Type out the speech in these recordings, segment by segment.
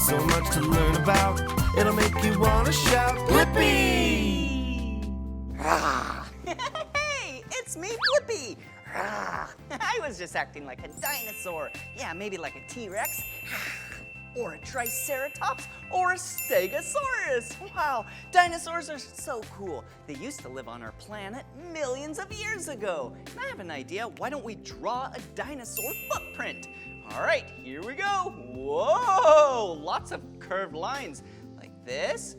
So much to learn about, it'll make you want to shout, Blippi! Hey, it's me, Blippi. I was just acting like a dinosaur. Yeah, maybe like a T-Rex, or a Triceratops, or a Stegosaurus. Wow, dinosaurs are so cool. They used to live on our planet millions of years ago. And I have an idea. Why don't we draw a dinosaur footprint? All right, here we go. Whoa, lots of curved lines like this.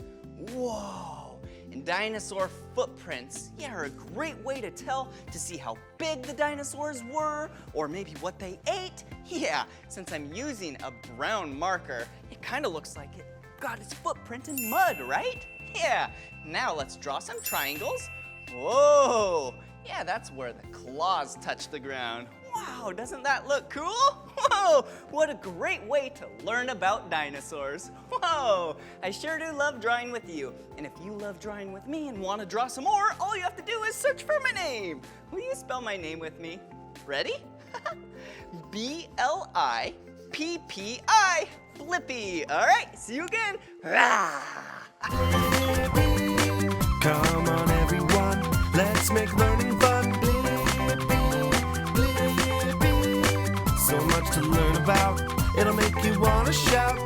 Whoa. And dinosaur footprints, yeah, are a great way to tell, to see how big the dinosaurs were, or maybe what they ate. Yeah, since I'm using a brown marker, it kind of looks like it got its footprint in mud, right? Yeah, now let's draw some triangles. Whoa, yeah, that's where the claws touch the ground. Wow, doesn't that look cool? Whoa, what a great way to learn about dinosaurs. Whoa, I sure do love drawing with you. And if you love drawing with me and want to draw some more, all you have to do is search for my name. Will you spell my name with me? Ready? B-L-I-P-P-I, Blippi. All right, see you again. Come on everyone, let's make learning fun. So much to learn about, it'll make you want to shout,